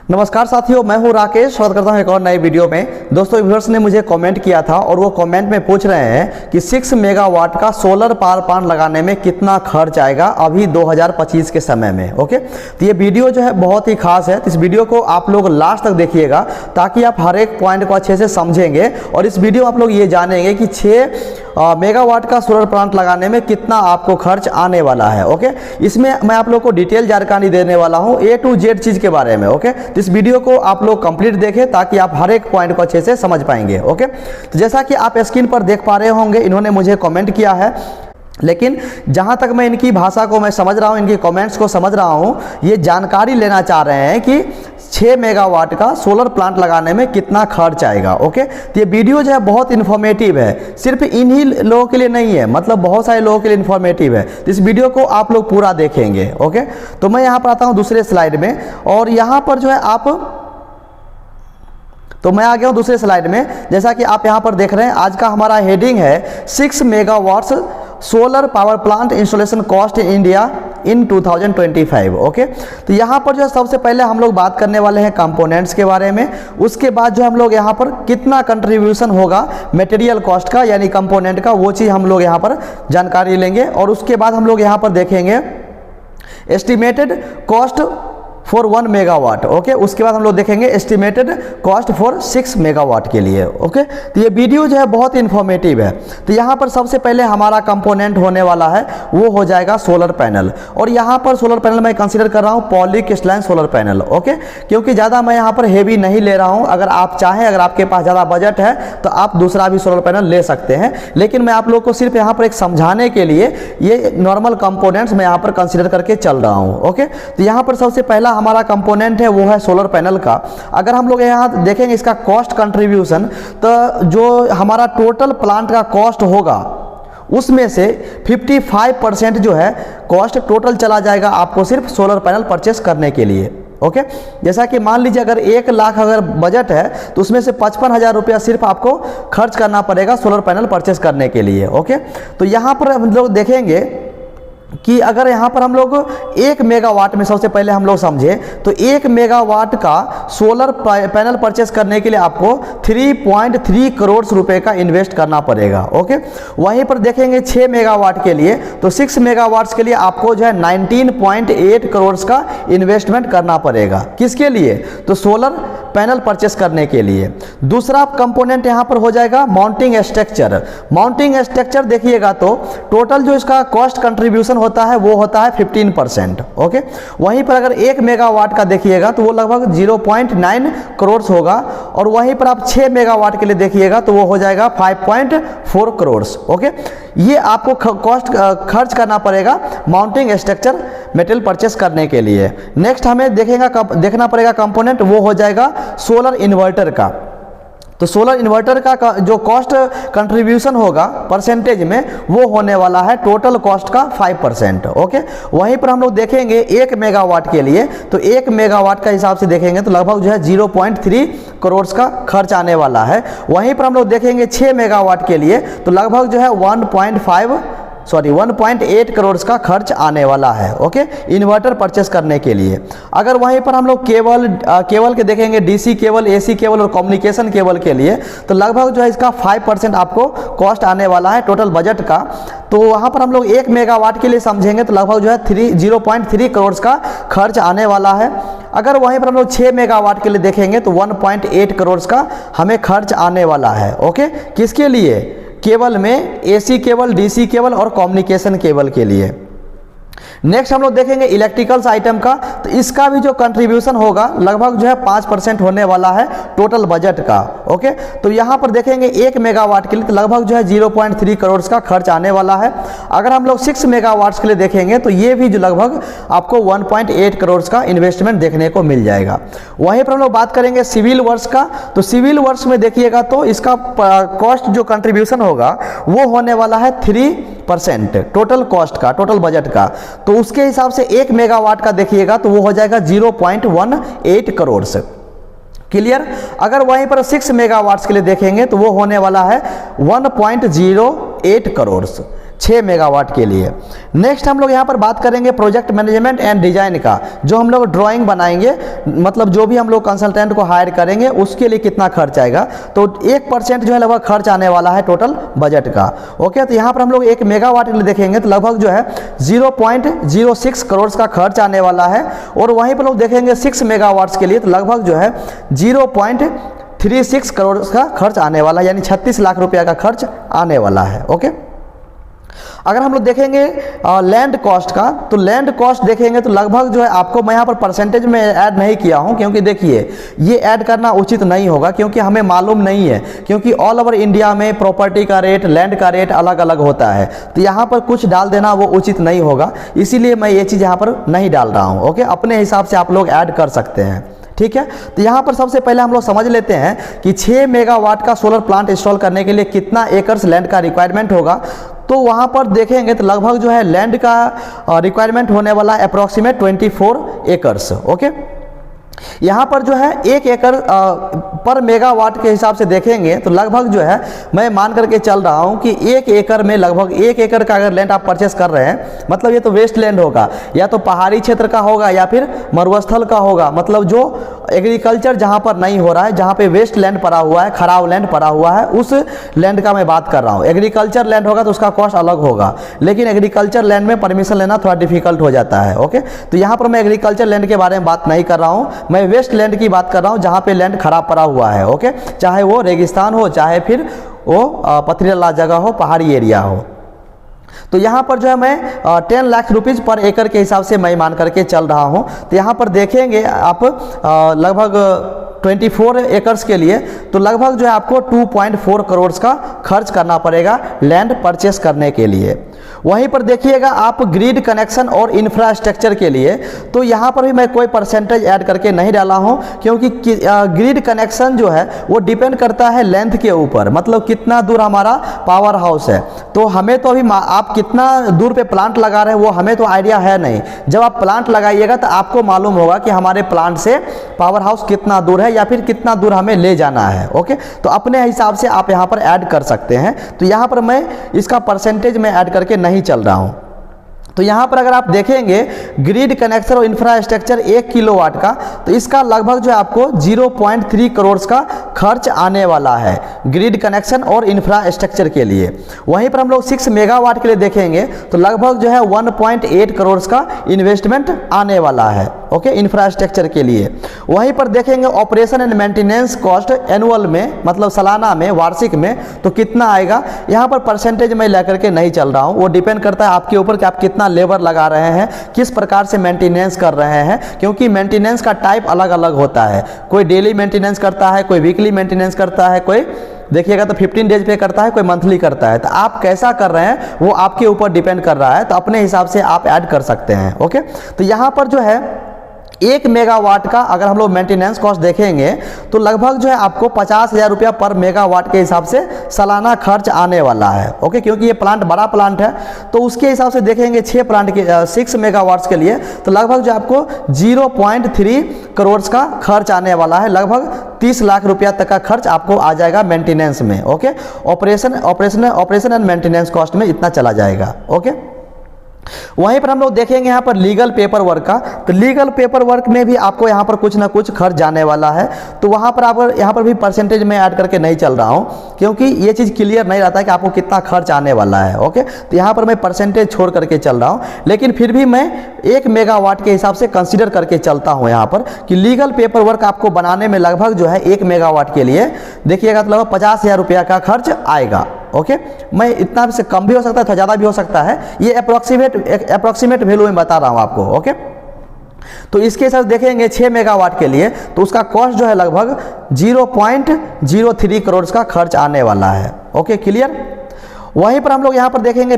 नमस्कार साथियों, मैं हूं राकेश। स्वागत करता हूं एक और नई वीडियो में। दोस्तों, व्यूअर्स ने मुझे कमेंट किया था और वो कमेंट में पूछ रहे हैं कि 6 मेगावाट का सोलर पावर प्लांट लगाने में कितना खर्च आएगा अभी 2025 के समय में। ओके, तो ये वीडियो जो है बहुत ही खास है। तो इस वीडियो को आप लोग लास्ट तक देखिएगा ताकि आप हर एक पॉइंट को अच्छे से समझेंगे और इस वीडियो में आप लोग ये जानेंगे कि 6 मेगावाट का सोलर प्लांट लगाने में कितना आपको खर्च आने वाला है। ओके, इसमें मैं आप लोग को डिटेल जानकारी देने वाला हूँ A to Z चीज़ के बारे में। ओके, तो इस वीडियो को आप लोग कंप्लीट देखें ताकि आप हर एक पॉइंट को अच्छे से समझ पाएंगे। ओके, तो जैसा कि आप स्क्रीन पर देख पा रहे होंगे, इन्होंने मुझे कमेंट किया है, लेकिन जहाँ तक मैं इनकी भाषा को मैं समझ रहा हूँ, इनकी कमेंट्स को समझ रहा हूँ, ये जानकारी लेना चाह रहे हैं कि 6 मेगावाट का सोलर प्लांट लगाने में कितना खर्च आएगा। ओके, तो ये वीडियो जो है बहुत इन्फॉर्मेटिव है, सिर्फ इन्हीं लोगों के लिए नहीं है, मतलब बहुत सारे लोगों के लिए इन्फॉर्मेटिव है। तो इस वीडियो को आप लोग पूरा देखेंगे। ओके, तो मैं यहाँ पर आता हूँ दूसरे स्लाइड में और यहाँ पर जो है मैं आ गया हूँ दूसरे स्लाइड में। जैसा कि आप यहाँ पर देख रहे हैं, आज का हमारा हेडिंग है 6 megawatts solar power plant installation cost in India in 2025। Okay, तो यहाँ पर जो है सबसे पहले हम लोग बात करने वाले हैं कंपोनेंट्स के बारे में। उसके बाद जो हम लोग यहाँ पर कितना कंट्रीब्यूशन होगा मटेरियल कॉस्ट का, यानी कंपोनेंट का, वो चीज़ हम लोग यहाँ पर जानकारी लेंगे। और उसके बाद हम लोग यहाँ पर देखेंगे estimated cost for 1 megawatt. Okay, उसके बाद हम लोग देखेंगे एस्टिमेटेड कॉस्ट फॉर 6 मेगावाट के लिए। ओके, तो ये वीडियो जो है बहुत इन्फॉर्मेटिव है। तो यहाँ पर सबसे पहले हमारा कंपोनेंट होने वाला है वो हो जाएगा सोलर पैनल। और यहाँ पर सोलर पैनल मैं कंसीडर कर रहा हूँ पॉलीक्रिस्टलाइन सोलर पैनल। ओके, क्योंकि ज़्यादा मैं यहाँ पर हेवी नहीं ले रहा हूँ। अगर आप चाहें, अगर आपके पास ज़्यादा बजट है तो आप दूसरा भी सोलर पैनल ले सकते हैं, लेकिन मैं आप लोग को सिर्फ यहाँ पर एक समझाने के लिए ये नॉर्मल कंपोनेंट्स मैं यहाँ पर कंसीडर करके चल रहा हूँ। ओके, तो यहाँ पर सबसे पहला हमारा कंपोनेंट है वो है सोलर पैनल का। अगर हम लोग यहाँ देखेंगे इसका कॉस्ट कंट्रीब्यूशन, तो जो हमारा टोटल प्लांट का कॉस्ट होगा उसमें से 55% जो है कॉस्ट टोटल चला जाएगा आपको सिर्फ सोलर पैनल परचेस करने के लिए। ओके, जैसा कि मान लीजिए अगर 1 लाख अगर बजट है तो उसमें से 55,000 रुपया सिर्फ आपको खर्च करना पड़ेगा सोलर पैनल परचेस करने के लिए। ओके, तो यहाँ पर हम लोग देखेंगे कि अगर यहाँ पर हम लोग 1 मेगावाट में सबसे पहले हम लोग समझे तो 1 मेगावाट का सोलर पैनल परचेस करने के लिए आपको 3.3 करोड़ रुपए का इन्वेस्ट करना पड़ेगा। ओके, वहीं पर देखेंगे 6 मेगावाट के लिए तो 6 मेगावाट्स के लिए आपको जो है 19.8 करोड़ का इन्वेस्टमेंट करना पड़ेगा। किसके लिए? तो सोलर पैनल परचेस करने के लिए। दूसरा कंपोनेंट यहाँ पर हो जाएगा माउंटिंग स्ट्रक्चर। माउंटिंग स्ट्रक्चर देखिएगा तो टोटल जो इसका कॉस्ट कंट्रीब्यूशन होता है वो होता है 15%। ओके, वहीं पर अगर 1 मेगावाट का देखिएगा तो वो लगभग 0.9 करोड़ होगा और वहीं पर आप 6 मेगावाट के लिए देखिएगा तो वो हो जाएगा 5.4 करोड़। ओके, ये आपको कॉस्ट खर्च करना पड़ेगा माउंटिंग स्ट्रक्चर मटेरियल परचेस करने के लिए। नेक्स्ट हमें देखना पड़ेगा कंपोनेंट, वो हो जाएगा सोलर इन्वर्टर का। तो सोलर इन्वर्टर का जो कॉस्ट कंट्रीब्यूशन होगा परसेंटेज में वो होने वाला है टोटल कॉस्ट का 5%। ओके, वहीं पर हम लोग देखेंगे 1 मेगावाट के लिए तो 1 मेगावाट का हिसाब से देखेंगे तो लगभग जो है 0.3 करोड़ का खर्च आने वाला है। वहीं पर हम लोग देखेंगे 6 मेगावाट के लिए तो लगभग जो है 1.8 करोड़ का खर्च आने वाला है। ओके, इन्वर्टर परचेस करने के लिए। अगर वहीं पर हम लोग केबल के देखेंगे डीसी केबल, एसी केबल और कम्युनिकेशन केबल के लिए तो लगभग जो है इसका 5% आपको कॉस्ट आने वाला है टोटल बजट का। तो वहाँ पर हम लोग 1 मेगावाट के लिए समझेंगे तो लगभग जो है 0.3 करोड़ का खर्च आने वाला है। अगर वहीं पर हम लोग 6 मेगावाट के लिए देखेंगे तो 1.8 करोड़ का हमें खर्च आने वाला है। ओके, किसके लिए? केबल में एसी केबल, डीसी केबल और कम्युनिकेशन केबल के लिए। नेक्स्ट हम लोग देखेंगे इलेक्ट्रिकल्स आइटम का, तो इसका भी जो कंट्रीब्यूशन होगा लगभग जो है 5% होने वाला है टोटल बजट का। ओके, तो यहाँ पर देखेंगे 1 मेगावाट के लिए तो लगभग जो है 0.3 करोड़ का खर्च आने वाला है। अगर हम लोग 6 मेगावाट्स के लिए देखेंगे तो ये भी जो लगभग आपको 1.8 करोड़ का इन्वेस्टमेंट देखने को मिल जाएगा। वहीं पर हम लोग बात करेंगे सिविल वर्क्स का, तो सिविल वर्क्स में देखिएगा तो इसका कॉस्ट जो कंट्रीब्यूशन होगा वो होने वाला है 3% टोटल कॉस्ट का, टोटल बजट का। तो उसके हिसाब से 1 मेगावाट का देखिएगा तो वो हो जाएगा 0.18 करोड़ से। क्लियर? अगर वहीं पर 6 मेगावाट्स के लिए देखेंगे तो वो होने वाला है 1.08 करोड़। 6 मेगावाट के लिए। नेक्स्ट हम लोग यहाँ पर बात करेंगे प्रोजेक्ट मैनेजमेंट एंड डिजाइन का, जो हम लोग ड्राइंग बनाएंगे, मतलब जो भी हम लोग कंसल्टेंट को हायर करेंगे उसके लिए कितना खर्च आएगा। तो 1% जो है लगभग खर्च आने वाला है टोटल बजट का। ओके, तो यहाँ पर हम लोग 1 मेगावाट के लिए देखेंगे तो लगभग जो है 0.06 करोड़ का खर्च आने वाला है। और वहीं पर लोग देखेंगे 6 मेगावाट्स के लिए तो लगभग जो है 0.36 करोड़ का खर्च आने वाला है, यानी 36 लाख रुपया का खर्च आने वाला है। ओके, अगर हम लोग देखेंगे लैंड कॉस्ट का, तो लैंड कॉस्ट देखेंगे तो लगभग जो है आपको मैं यहाँ पर परसेंटेज में ऐड नहीं किया हूँ, क्योंकि देखिए ये ऐड करना उचित नहीं होगा, क्योंकि हमें मालूम नहीं है, क्योंकि ऑल ओवर इंडिया में प्रॉपर्टी का रेट, लैंड का रेट अलग अलग होता है। तो यहाँ पर कुछ डाल देना वो उचित नहीं होगा, इसीलिए मैं ये चीज़ यहाँ पर नहीं डाल रहा हूँ। ओके, अपने हिसाब से आप लोग ऐड कर सकते हैं, ठीक है। तो यहाँ पर सबसे पहले हम लोग समझ लेते हैं कि 6 मेगावाट का सोलर प्लांट इंस्टॉल करने के लिए कितना एकर्स लैंड का रिक्वायरमेंट होगा। तो वहाँ पर देखेंगे तो लगभग जो है लैंड का रिक्वायरमेंट होने वाला अप्रॉक्सीमेट 24 एकर्स। ओके, यहाँ पर जो है 1 एकड़ पर मेगावाट के हिसाब से देखेंगे तो लगभग जो है मैं मान करके चल रहा हूँ कि 1 एकड़ में लगभग 1 एकड़ का अगर लैंड आप परचेस कर रहे हैं, मतलब ये तो वेस्ट लैंड होगा, या तो पहाड़ी क्षेत्र का होगा या फिर मरुस्थल का होगा, मतलब जो एग्रीकल्चर जहाँ पर नहीं हो रहा है, जहाँ पे वेस्ट लैंड पड़ा हुआ है, खराब लैंड पड़ा हुआ है, उस लैंड का मैं बात कर रहा हूँ। एग्रीकल्चर लैंड होगा तो उसका कॉस्ट अलग होगा, लेकिन एग्रीकल्चर लैंड में परमिशन लेना थोड़ा डिफिकल्ट हो जाता है। ओके, तो यहाँ पर मैं एग्रीकल्चर लैंड के बारे में बात नहीं कर रहा हूँ, मैं वेस्ट लैंड की बात कर रहा हूँ, जहाँ पे लैंड खराब पड़ा हुआ है। ओके, चाहे वो रेगिस्तान हो, चाहे फिर वो पथरीला जगह हो, पहाड़ी एरिया हो। तो यहाँ पर जो है मैं 10 लाख रुपीज़ पर एकड़ के हिसाब से मैं मान करके चल रहा हूँ। तो यहाँ पर देखेंगे आप लगभग 24 एकर्स के लिए तो लगभग जो है आपको 2.4 करोड़ का खर्च करना पड़ेगा लैंड परचेस करने के लिए। वहीं पर देखिएगा आप ग्रिड कनेक्शन और इंफ्रास्ट्रक्चर के लिए, तो यहाँ पर भी मैं कोई परसेंटेज ऐड करके नहीं डाला हूँ, क्योंकि ग्रिड कनेक्शन जो है वो डिपेंड करता है लेंथ के ऊपर, मतलब कितना दूर हमारा पावर हाउस है। तो हमें तो अभी आप कितना दूर पे प्लांट लगा रहे हैं वो हमें तो आइडिया है नहीं। जब आप प्लांट लगाइएगा तो आपको मालूम होगा कि हमारे प्लांट से पावर हाउस कितना दूर है या फिर कितना दूर हमें ले जाना है। ओके, तो अपने हिसाब से आप यहाँ पर ऐड कर सकते हैं। तो यहाँ पर मैं इसका परसेंटेज में ऐड करके नहीं चल रहा हूँ। तो यहाँ पर अगर आप देखेंगे ग्रिड कनेक्शन और इंफ्रास्ट्रक्चर 1 किलोवाट का, तो इसका लगभग जो है आपको 0.3 करोड़ का खर्च आने वाला है ग्रिड कनेक्शन और इंफ्रास्ट्रक्चर के लिए। वहीं पर हम लोग 6 मेगावाट के लिए देखेंगे तो लगभग जो है 1.8 करोड़ का इन्वेस्टमेंट आने वाला है। ओके, इंफ्रास्ट्रक्चर के लिए। वहीं पर देखेंगे operation and maintenance cost annual में, मतलब सालाना में, वार्षिक में, तो कितना आएगा। यहाँ पर परसेंटेज मैं लेकर के नहीं चल रहा हूँ, वो डिपेंड करता है आपके ऊपर कि आप कितना लेबर लगा रहे हैं, किस प्रकार से मेंटेनेंस कर रहे हैं, क्योंकि मेंटेनेंस का टाइप अलग अलग होता है। कोई डेली मेंटेनेंस करता है, कोई वीकली मेंटेनेंस करता है, कोई देखिएगा तो 15 डेज पे करता है, कोई मंथली करता है। तो आप कैसा कर रहे हैं वो आपके ऊपर डिपेंड कर रहा है, तो अपने हिसाब से आप ऐड कर सकते हैं। ओके, तो यहाँ पर जो है 1 मेगावाट का अगर हम लोग मेंटेनेंस कॉस्ट देखेंगे तो लगभग जो है आपको 50,000 रुपया पर मेगावाट के हिसाब से सालाना खर्च आने वाला है। ओके, क्योंकि ये प्लांट बड़ा प्लांट है, तो उसके हिसाब से देखेंगे 6 मेगावाट्स के लिए तो लगभग जो आपको 0.3 करोड़ का खर्च आने वाला है। लगभग 30 लाख रुपया तक का खर्च आपको आ जाएगा मेंटेनेंस में। Okay, operation and maintenance cost में इतना चला जाएगा। ओके, वहीं पर हम लोग देखेंगे यहाँ पर लीगल पेपर वर्क का, तो लीगल पेपर वर्क में भी आपको यहाँ पर कुछ ना कुछ खर्च जाने वाला है। तो वहाँ पर आप यहाँ पर भी परसेंटेज में ऐड करके नहीं चल रहा हूँ, क्योंकि ये चीज़ क्लियर नहीं रहता है कि आपको कितना खर्च आने वाला है। ओके, तो यहाँ पर मैं परसेंटेज छोड़ करके चल रहा हूँ, लेकिन फिर भी मैं 1 मेगावाट के हिसाब से कंसिडर करके चलता हूँ यहाँ पर कि लीगल पेपर वर्क आपको बनाने में लगभग जो है 1 मेगावाट के लिए देखिएगा तो लगभग 50,000 रुपया का खर्च आएगा। ओके, मैं इतना से कम भी हो सकता है, थोड़ा ज़्यादा भी हो सकता है, ये अप्रोक्सीमेट वैल्यू में बता रहा हूँ आपको। ओके, तो इसके हिसाब से देखेंगे 6 मेगावाट के लिए तो उसका कॉस्ट जो है लगभग 0.03 करोड़ का खर्च आने वाला है। Okay, clear. वहीं पर हम लोग यहाँ पर देखेंगे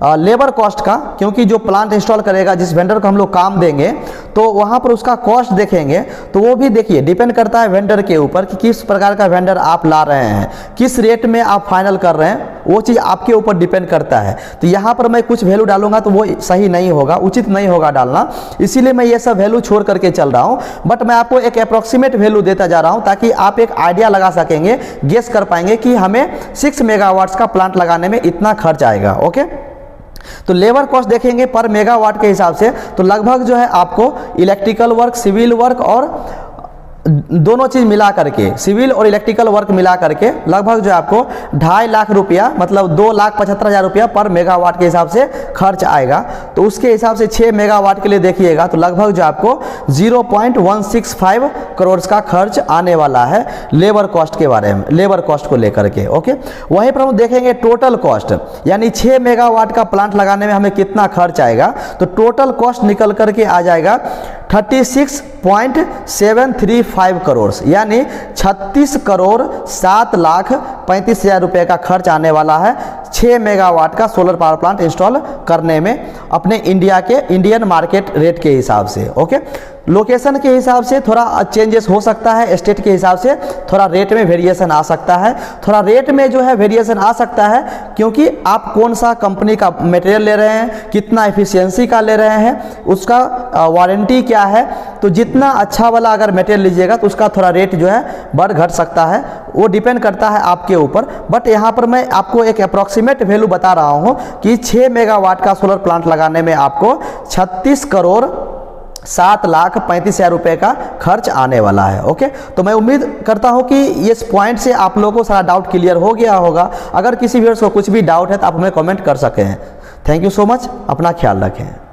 लेबर कॉस्ट का, क्योंकि जो प्लांट इंस्टॉल करेगा, जिस वेंडर को हम लोग काम देंगे, तो वहाँ पर उसका कॉस्ट देखेंगे। तो वो भी देखिए डिपेंड करता है वेंडर के ऊपर कि किस प्रकार का वेंडर आप ला रहे हैं, किस रेट में आप फाइनल कर रहे हैं, वो चीज़ आपके ऊपर डिपेंड करता है। तो यहाँ पर मैं कुछ वैल्यू डालूंगा तो वो सही नहीं होगा, उचित नहीं होगा डालना, इसीलिए मैं ये सब वैल्यू छोड़ करके चल रहा हूँ। बट मैं आपको एक अप्रॉक्सीमेट वैल्यू देता जा रहा हूँ ताकि आप एक आइडिया लगा सकेंगे, गेस कर पाएंगे कि हमें 6 मेगावाट्स का प्लांट लगाने में इतना खर्च आएगा। ओके, तो लेबर कॉस्ट देखेंगे पर मेगावाट के हिसाब से, तो लगभग जो है आपको इलेक्ट्रिकल वर्क, सिविल वर्क और दोनों चीज मिला करके, सिविल और इलेक्ट्रिकल वर्क मिला करके लगभग जो है आपको 2.5 लाख रुपया, मतलब 2,75,000 रुपया पर मेगावाट के हिसाब से खर्च आएगा। तो उसके हिसाब से 6 मेगावाट के लिए देखिएगा तो लगभग जो आपको 0.165 करोड़ का खर्च आने वाला है लेबर कॉस्ट के बारे में, लेबर कॉस्ट को लेकर के। ओके, वहीं पर हम देखेंगे टोटल कॉस्ट, यानी 6 मेगावाट का प्लांट लगाने में हमें कितना खर्च आएगा। तो टोटल कॉस्ट निकल करके आ जाएगा 36.735 करोड़, यानी 36 करोड़ 7,35,000 रुपये का खर्च आने वाला है 6 मेगावाट का सोलर पावर प्लांट इंस्टॉल करने में, अपने इंडिया के इंडियन मार्केट रेट के हिसाब से। ओके, लोकेशन के हिसाब से थोड़ा चेंजेस हो सकता है, स्टेट के हिसाब से थोड़ा रेट में वेरिएशन आ सकता है, थोड़ा रेट में जो है वेरिएशन आ सकता है क्योंकि आप कौन सा कंपनी का मटेरियल ले रहे हैं, कितना एफिशिएंसी का ले रहे हैं, उसका वारंटी क्या है। तो जितना अच्छा वाला अगर मटेरियल लीजिएगा तो उसका थोड़ा रेट जो है बढ़ घट सकता है, वो डिपेंड करता है आपके ऊपर। बट यहाँ पर मैं आपको एक अप्रॉक्सीमेट वैल्यू बता रहा हूँ कि 6 मेगावाट का सोलर प्लांट लगाने में आपको 36 करोड़ 7,35,000 रुपये का खर्च आने वाला है। ओके, तो मैं उम्मीद करता हूं कि इस पॉइंट से आप लोगों को सारा डाउट क्लियर हो गया होगा। अगर किसी व्यूअर्स को कुछ भी डाउट है तो आप हमें कमेंट कर सकें। थैंक यू सो मच, अपना ख्याल रखें।